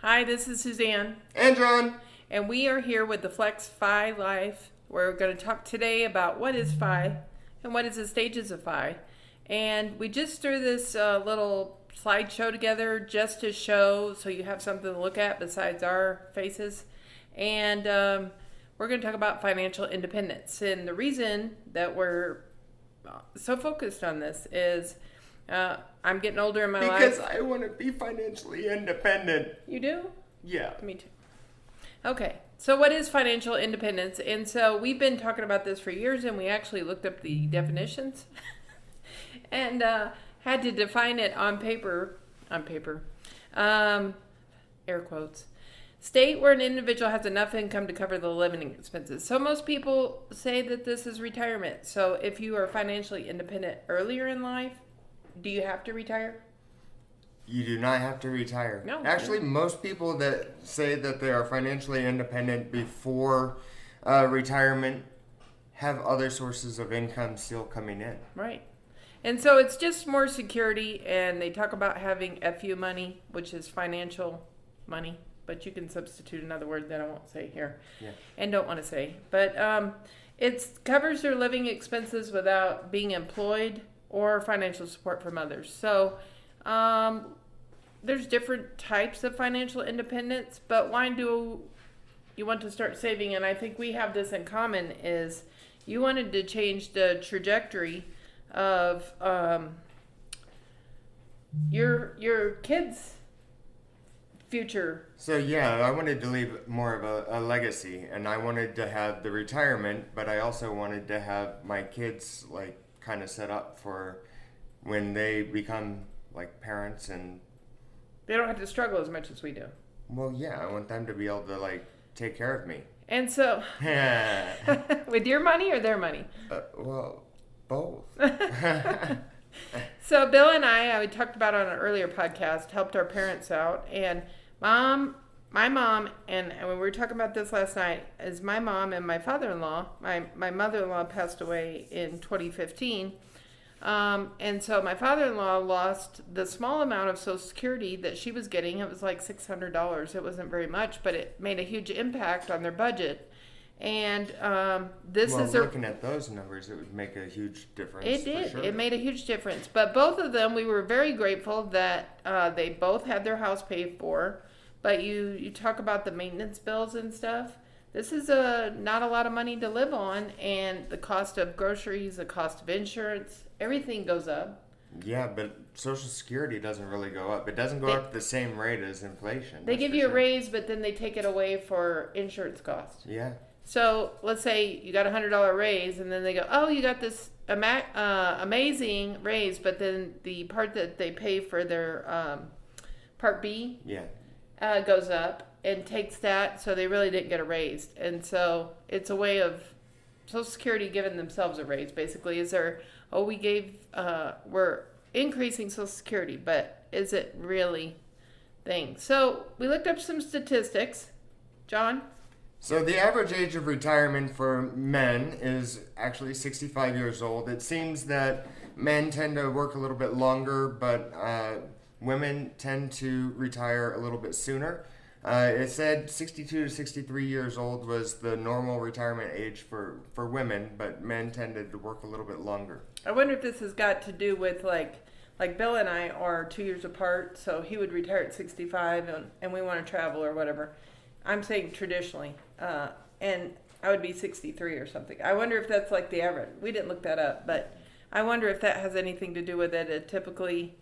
Hi, this is Suzanne. And John. And we are here with the Flex Phi Life. We're going to talk today about what is Phi and what is the stages of Phi. And we just threw this little slideshow together just to show, so you have something to look at besides our faces. And we're going to talk about financial independence. And the reason that we're so focused on this is I'm getting older in my life. Because I want to be financially independent. You do? Yeah. Me too. Okay, so what is financial independence? And so we've been talking about this for years, and we actually looked up the definitions and had to define it on paper, air quotes. State where an individual has enough income to cover the living expenses. So most people say that this is retirement. So if you are financially independent earlier in life, do you have to retire? You do not have to retire. No. Actually, most people that say that they are financially independent before retirement have other sources of income still coming in. Right. And so it's just more security, and they talk about having FU money, which is financial money, but you can substitute another word that I won't say here and don't want to say. But it covers their living expenses without being employed or financial support from others. So there's different types of financial independence, but why do you want to start saving? And I think we have this in common, is you wanted to change the trajectory of your kids' future. So yeah, I wanted to leave more of a legacy, and I wanted to have the retirement, but I also wanted to have my kids like kind of set up for when they become like parents, and they don't have to struggle as much as we do. Well, yeah, I want them to be able to like take care of me. And so with your money or their money? Well, both. So Bill and we talked about on an earlier podcast, helped our parents out, and my mom, and when we were talking about this last night, is my mom and my father-in-law. My mother-in-law passed away in 2015. And so my father-in-law lost the small amount of Social Security that she was getting. It was like $600. It wasn't very much, but it made a huge impact on their budget. And looking at those numbers, it would make a huge difference. It did. For sure. It made a huge difference. But both of them, we were very grateful that they both had their house paid for. But you talk about the maintenance bills and stuff. This is not a lot of money to live on, and the cost of groceries, the cost of insurance, everything goes up. Yeah, but Social Security doesn't really go up. It doesn't go up the same rate as inflation. They give you a raise, but then they take it away for insurance costs. Yeah. So let's say you got a $100 raise, and then they go, oh, you got this amazing raise, but then the part that they pay for their Part B goes up and takes that, so they really didn't get a raise. And so it's a way of Social Security giving themselves a raise, basically. We're increasing Social Security, but is it really thing? So we looked up some statistics. John? So the average age of retirement for men is actually 65 years old. It seems that men tend to work a little bit longer, but women tend to retire a little bit sooner. It said 62 to 63 years old was the normal retirement age for women, but men tended to work a little bit longer. I wonder if this has got to do with like Bill and I are 2 years apart, so he would retire at 65 and we want to travel or whatever. I'm saying traditionally, and I would be 63 or something. I wonder if that's like the average. We didn't look that up, but I wonder if that has anything to do with it. It typically,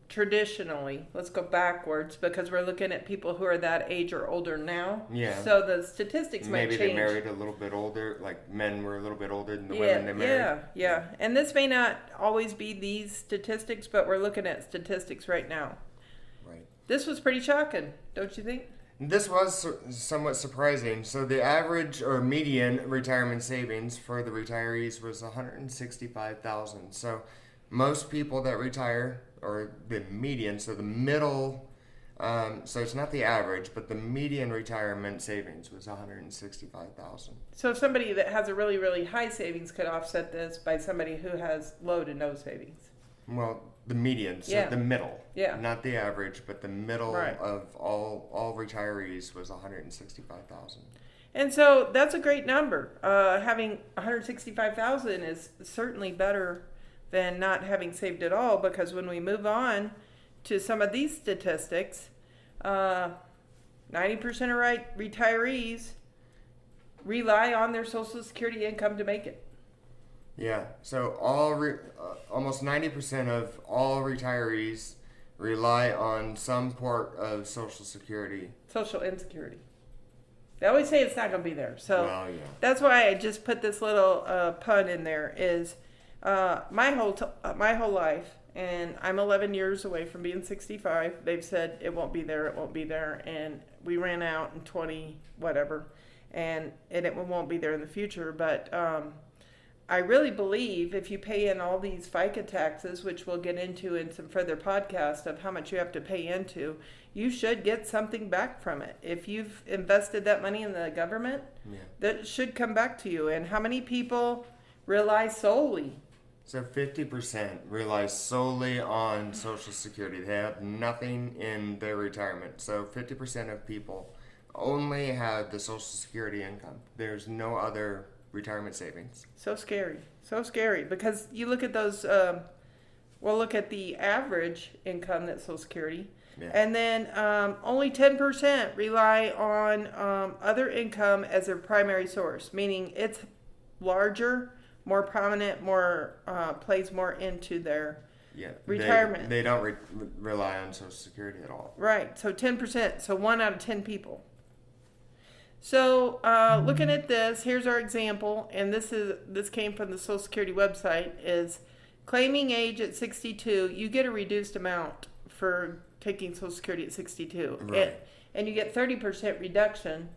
traditionally, let's go backwards, because we're looking at people who are that age or older now. Yeah. So the statistics might change. Maybe they married a little bit older, like men were a little bit older than the women they married. Yeah. And this may not always be these statistics, but we're looking at statistics right now. Right. This was pretty shocking, don't you think? This was somewhat surprising. So the average or median retirement savings for the retirees was $165,000. So most people that retire, or the median, so the middle, so it's not the average, but the median retirement savings was $165,000. So somebody that has a really, really high savings could offset this by somebody who has low to no savings. Well, the median, so Yeah. the middle. Yeah. Not the average, but the middle Right. of all retirees was 165,000. And so that's a great number. Having 165,000 is certainly better than not having saved at all, because when we move on to some of these statistics, 90% of retirees rely on their Social Security income to make it. Yeah. So almost 90% of all retirees rely on some part of Social Security. Social insecurity. They always say it's not going to be there. So Well, yeah. that's why I just put this little pun in there. Is my whole life, and I'm 11 years away from being 65. They've said it won't be there, and we ran out in 20 whatever, and it won't be there in the future. But I really believe if you pay in all these FICA taxes, which we'll get into in some further podcasts of how much you have to pay into, you should get something back from it. If you've invested that money in the government, that should come back to you. And how many people rely solely? So 50% rely solely on Social Security. They have nothing in their retirement. So 50% of people only have the Social Security income. There's no other retirement savings. So scary, because you look at those, we'll look at the average income that's Social Security, and then only 10% rely on other income as their primary source, meaning it's larger, more prominent, plays more into their retirement. They don't rely on Social Security at all. Right, so 10%, so 1 out of 10 people. So looking at this, here's our example, and this came from the Social Security website, is claiming age at 62, you get a reduced amount for taking Social Security at 62. Right. And you get 30% reduction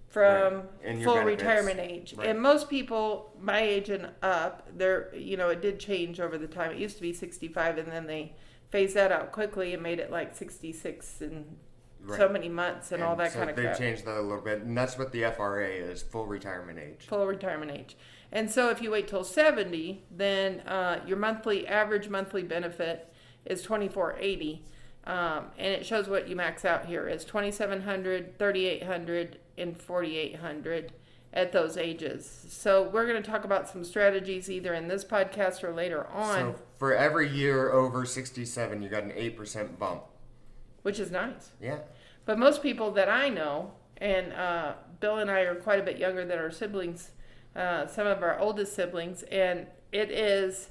from full retirement age. Right. And most people my age and up, it did change over the time. It used to be 65, and then they phased that out quickly and made it like 66 and so many months and all that kind of crap. They changed that a little bit, and that's what the FRA is, full retirement age. Full retirement age. And so if you wait till 70, then your average monthly benefit is $2,480. And it shows what you max out here is $2,700, $3,800, and $4,800 at those ages. So we're going to talk about some strategies either in this podcast or later on. So for every year over 67, you got an 8% bump. Which is nice. Yeah. But most people that I know, and Bill and I are quite a bit younger than our siblings, some of our oldest siblings, and it is,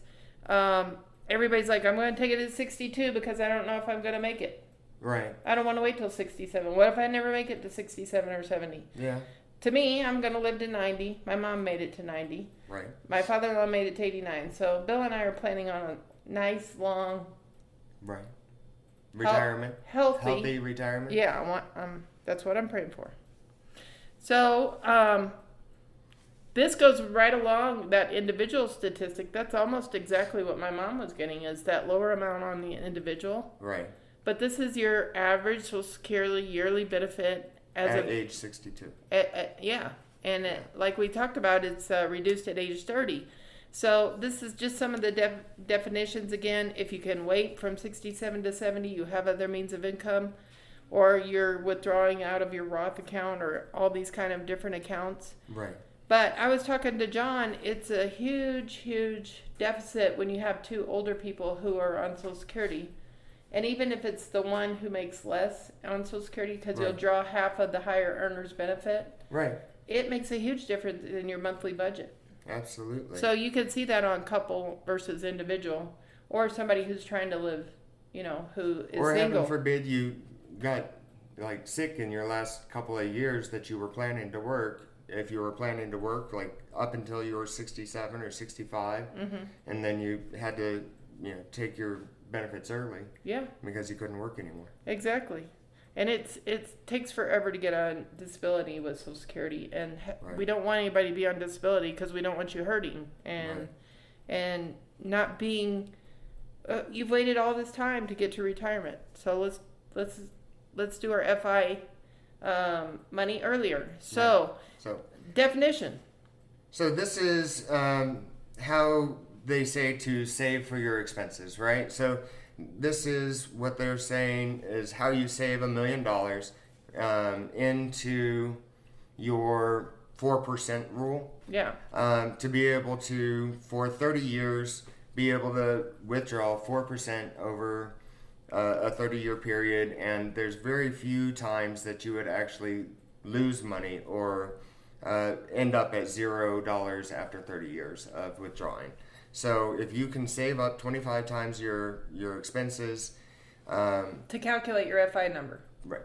everybody's like, I'm going to take it at 62 because I don't know if I'm going to make it. Right. I don't want to wait till 67. What if I never make it to 67 or 70? Yeah. To me, I'm going to live to 90. My mom made it to 90. Right. My father-in-law made it to 89. So Bill and I are planning on a nice, long... Right. Retirement. Healthy retirement. Yeah, I want. That's what I'm praying for. So this goes right along that individual statistic. That's almost exactly what my mom was getting, is that lower amount on the individual. Right. But this is your average Social Security yearly benefit at age 62. Yeah, and like we talked about, it's reduced at age 30. So this is just some of the definitions again. If you can wait from 67 to 70, you have other means of income, or you're withdrawing out of your Roth account, or all these kind of different accounts. Right. But I was talking to John, it's a huge, huge deficit when you have two older people who are on Social Security. And even if it's the one who makes less on Social Security, because you'll draw half of the higher earner's benefit. Right. It makes a huge difference in your monthly budget. Absolutely. So you can see that on couple versus individual, or somebody who's trying to live, who is or single. Heaven forbid you got sick in your last couple of years that you were planning to work. If you were planning to work up until you were 67 or 65, and then you had to take your benefits early. Yeah. Because you couldn't work anymore. Exactly. And it takes forever to get on disability with Social Security, and we don't want anybody to be on disability because we don't want you hurting and not being. You've waited all this time to get to retirement, so let's do our FI money earlier. So definition. So this is how they say to save for your expenses, right? So this is what they're saying is how you save $1 million into your 4% rule. Yeah. To be able to, for 30 years, be able to withdraw 4% over a 30-year period. And there's very few times that you would actually lose money or end up at $0 after 30 years of withdrawing. So if you can save up 25 times your expenses, To calculate your FI number. right?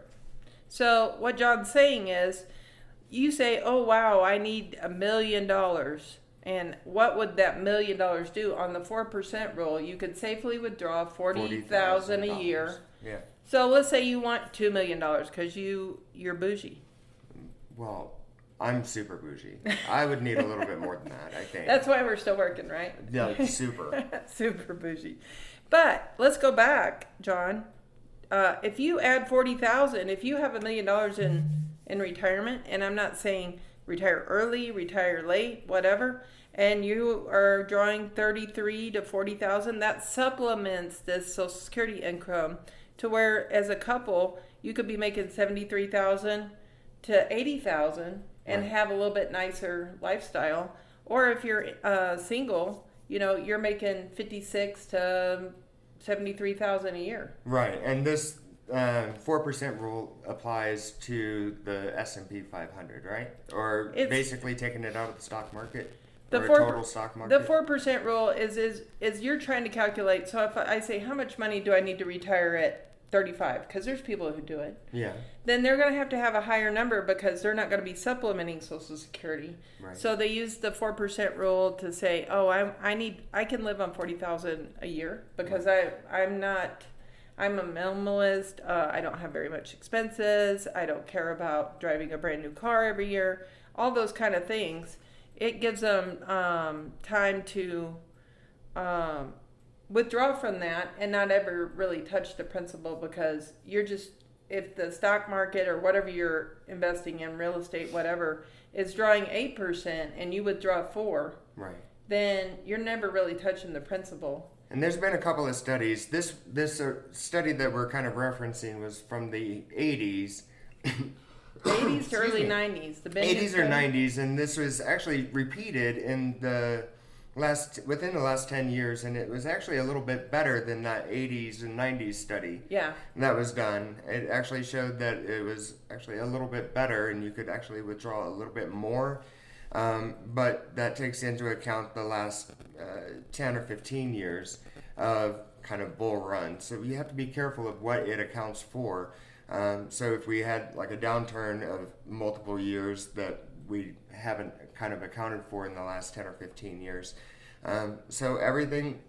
So what John's saying is, you say, oh wow, I need $1 million. And what would that $1 million do? On the 4% rule, you could safely withdraw $40,000 a year. Yeah. So let's say you want $2 million because you're bougie. Well, I'm super bougie. I would need a little bit more than that, I think. That's why we're still working, right? Yeah, super. Super bougie. But let's go back, John. If you add 40,000, if you have $1 million in retirement, and I'm not saying retire early, retire late, whatever, and you are drawing 33 to 40,000, that supplements this Social Security income to where, as a couple, you could be making 73,000 to 80,000 and Right. have a little bit nicer lifestyle. Or if you're single, you're making 56 to 73,000 a year. Right, and this 4% rule applies to the S&P 500, right? Or It's- basically taking it out of the stock market, The or a 4 total stock market. The 4% rule is you're trying to calculate. So if I say how much money do I need to retire at 35, because there's people who do it, Yeah, then they're going to have a higher number because they're not going to be supplementing Social Security. right. So they use the 4% rule to say, oh, I can live on 40,000 a year because I'm a minimalist. I don't have very much expenses. I don't care about driving a brand new car every year. All those kind of things. It gives them time to withdraw from that and not ever really touch the principal, because if the stock market or whatever you're investing in, real estate, whatever, is drawing 8% and you withdraw 4%, Right. then you're never really touching the principal. And there's been a couple of studies. This study that we're kind of referencing was from the 80s. 80s to early Excuse me. 90s. The 80s or 90s, and this was actually repeated within the last 10 years, and it was actually a little bit better than that 80s and 90s study Yeah. that was done. It actually showed that it was actually a little bit better, and you could actually withdraw a little bit more. But that takes into account the last 10 or 15 years of kind of bull run. So you have to be careful of what it accounts for. So if we had like a downturn of multiple years that we haven't kind of accounted for in the last 10 or 15 years. So everything,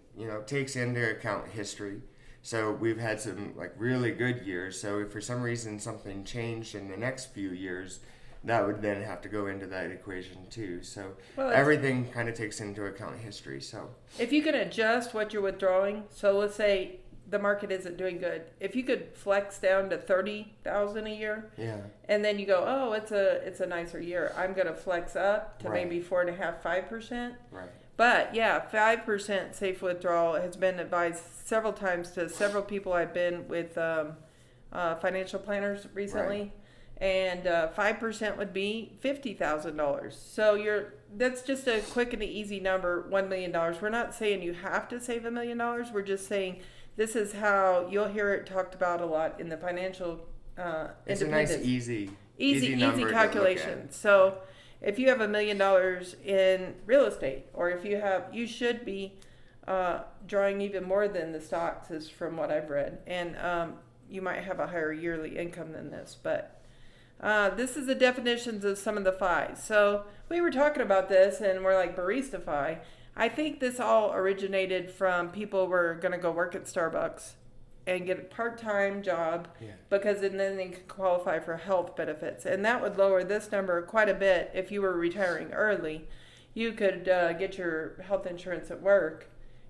takes into account history. So we've had some like really good years. So if for some reason something changed in the next few years, that would then have to go into that equation too. So everything kind of takes into account history. So If you can adjust what you're withdrawing, so let's say the market isn't doing good. If you could flex down to 30,000 a year, yeah, and then you go, oh, it's a nicer year, I'm gonna flex up to Right. maybe 4.5%, 5%. right, But yeah, 5% safe withdrawal has been advised several times to several people I've been with financial planners recently. And 5% would be $50,000. So that's just a quick and easy number, $1 million. We're not saying you have to save $1 million. We're just saying this is how you'll hear it talked about a lot in the financial it's a independence. nice Easy number to look calculation. at. So if you have $1 million in real estate, or if you should be drawing even more than the stocks, is from what I've read, and you might have a higher yearly income than this. But this is the definitions of some of the FIs. So we were talking about this, and we're like, Barista FI. I think this all originated from people who were going to go work at Starbucks and get a part-time job, Yeah. because then they can qualify for health benefits. And that would lower this number quite a bit if you were retiring early. You could get your health insurance at work,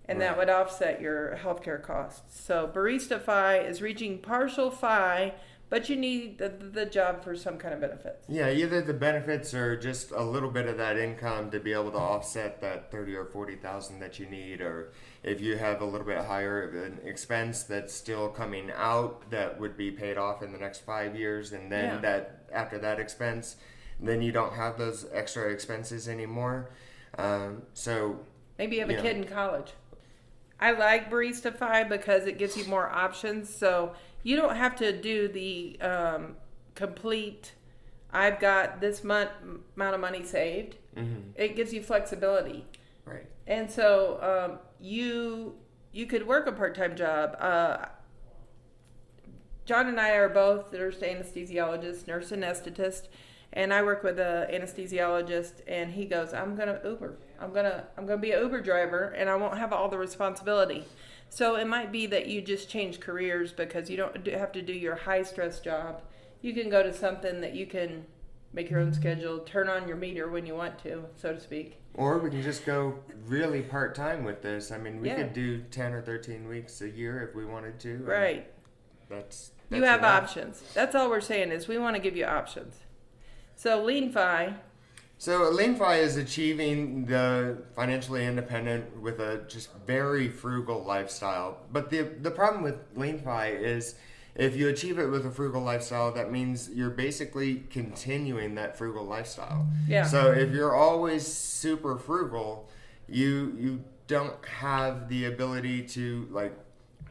and that Right. would offset your healthcare costs. So Barista FI is reaching partial FI but you need the job for some kind of benefits. Yeah, either the benefits or just a little bit of that income to be able to offset that 30 or 40,000 that you need, or if you have a little bit higher of an expense that's still coming out that would be paid off in the next 5 years, and then that after that expense, then you don't have those extra expenses anymore. So maybe you have a kid in college. I like Barista 5 because it gives you more options. So you don't have to do the complete, I've got this amount of money saved. Mm-hmm. It gives you flexibility. Right. And so you could work a part-time job. John and I are both nurse anesthesiologists, nurse anesthetist, and I work with an anesthesiologist, and he goes, I'm gonna Uber. I'm gonna be an Uber driver, and I won't have all the responsibility. So it might be that you just change careers because you don't have to do your high stress job. You can go to something that you can make your own schedule, turn on your meter when you want to, so to speak. Or we can just go really part-time with this. I mean, we could do 10 or 13 weeks a year if we wanted to. Right. That's you have enough. options. That's all we're saying is we want to give you options. So Lean Fi. So Lean Fi is achieving the financially independent with a just very frugal lifestyle. But the problem with Lean Fi is if you achieve it with a frugal lifestyle, that means you're basically continuing that frugal lifestyle. Yeah. So if you're always super frugal, you don't have the ability to like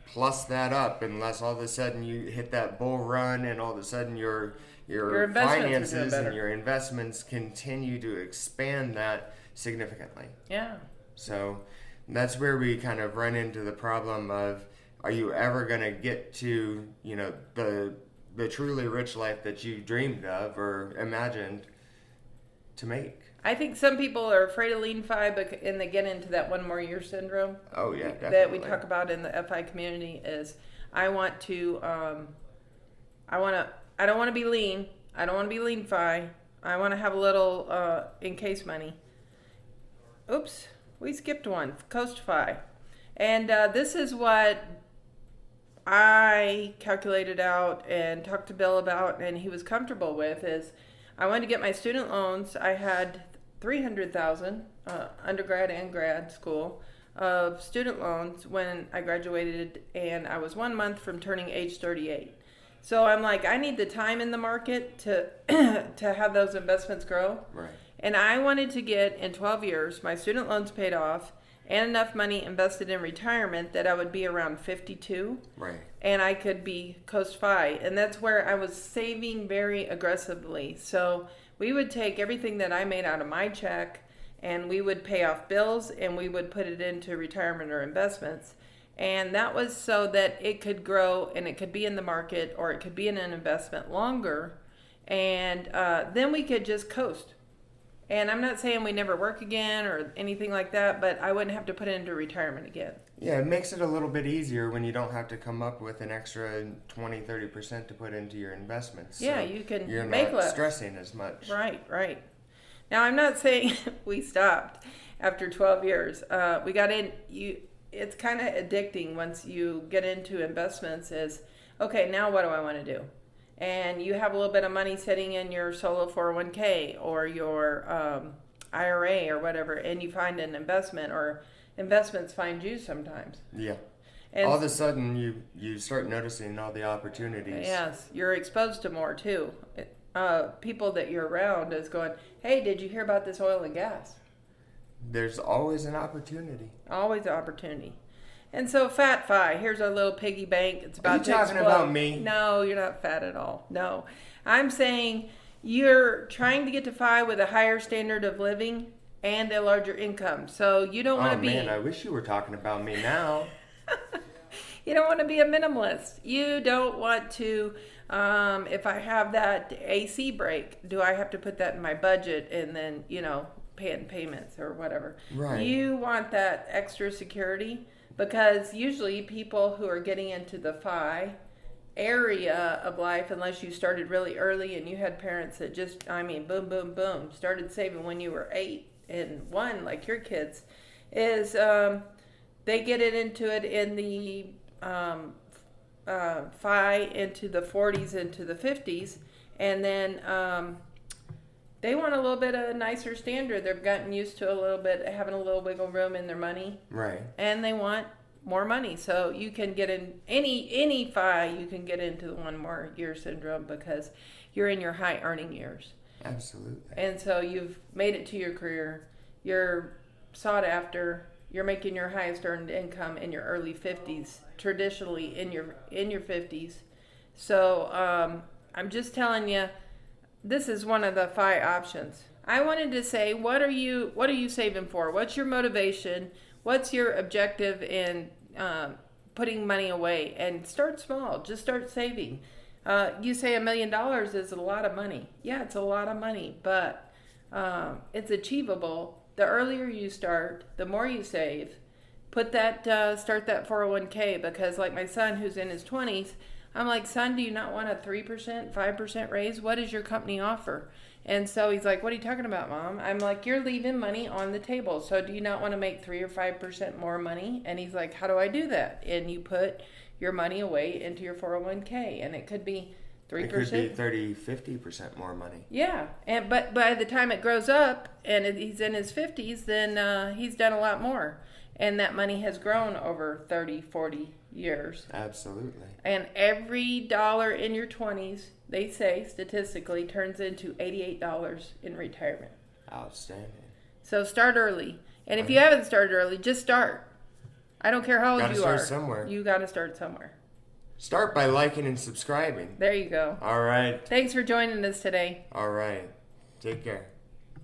plus that up unless all of a sudden you hit that bull run and all of a sudden your finances and your investments continue to expand that significantly. Yeah. So that's where we kind of run into the problem of, are you ever going to get to, the truly rich life that you dreamed of or imagined to make? I think some people are afraid of Lean Fi, and they get into that one more year syndrome. Oh yeah, definitely. That we talk about in the FI community is, I don't want to be lean. I don't want to be Lean Fi. I want to have a little in case money. Oops, we skipped one. Coast Fi. And this is what I calculated out and talked to Bill about, and he was comfortable with, is I wanted to get my student loans. I had $300,000 undergrad and grad school of student loans when I graduated, and I was 1 month from turning age 38. So I'm like, I need the time in the market to to have those investments grow. Right. And I wanted to get, in 12 years, my student loans paid off and enough money invested in retirement that I would be around 52. Right. And I could be Coast Fi. And that's where I was saving very aggressively. So we would take everything that I made out of my check and we would pay off bills and we would put it into retirement or investments. And that was so that it could grow and it could be in the market or it could be in an investment longer. And then we could just coast. And I'm not saying we never work again or anything like that, but I wouldn't have to put it into retirement again. Yeah, it makes it a little bit easier when you don't have to come up with an extra 20-30% to put into your investments. Yeah, so you can you're make not less. stressing as much. Right. Now, I'm not saying we stopped after 12 years. We got in. It's kind of addicting once you get into investments is, okay, now what do I want to do? And you have a little bit of money sitting in your solo 401k or your IRA or whatever, and you find an investment, or investments find you sometimes. Yeah. And all of a sudden, you start noticing all the opportunities. Yes, you're exposed to more too. People that you're around is going, hey, did you hear about this oil and gas? There's always an opportunity. Always an opportunity. And so Fat Fi, here's our little piggy bank. It's about Are you to talking explode. about me? No, you're not fat at all. No. I'm saying you're trying to get to Fi with a higher standard of living and a larger income. So you don't want to be... Oh man, I wish you were talking about me now. You don't want to be a minimalist. You don't want to... if I have that AC break, do I have to put that in my budget and then, pay it in payments or whatever? Right. You want that extra security. Because usually people who are getting into the FI area of life, unless you started really early and you had parents that just, boom, boom, boom, started saving when you were 8 and 1, like your kids, is they get into it in the FI into the 40s, into the 50s, and then they want a little bit of a nicer standard. They've gotten used to a little bit having a little wiggle room in their money, Right. and they want more money. So you can get in any FI, you can get into the 1 more year syndrome because you're in your high earning years. Absolutely. And so you've made it to your career. You're sought after. You're making your highest earned income in your early 50s, traditionally in your 50s. So I'm just telling you, this is one of the FI options. I wanted to say, what are you saving for? What's your motivation? What's your objective in putting money away? And start small. Just start saving. You say $1 million is a lot of money. Yeah, it's a lot of money, but it's achievable. The earlier you start, the more you save. Start that 401k, because like my son who's in his 20s, I'm like, son, do you not want a 3%, 5% raise? What does your company offer? And so he's like, what are you talking about, Mom? I'm like, you're leaving money on the table. So do you not want to make 3 or 5% more money? And he's like, how do I do that? And you put your money away into your 401k, and it could be 3%. It could be 30, 50% more money. Yeah, but by the time it grows up and he's in his 50s, then he's done a lot more. And that money has grown over 30, 40 years. Absolutely. And every dollar in your 20s, they say statistically, turns into $88 in retirement. Outstanding. So start early. And if you haven't started early, just start. I don't care how old Gotta you start are. somewhere. You got to start somewhere. Start by liking and subscribing. There you go. All right. Thanks for joining us today. All right. Take care.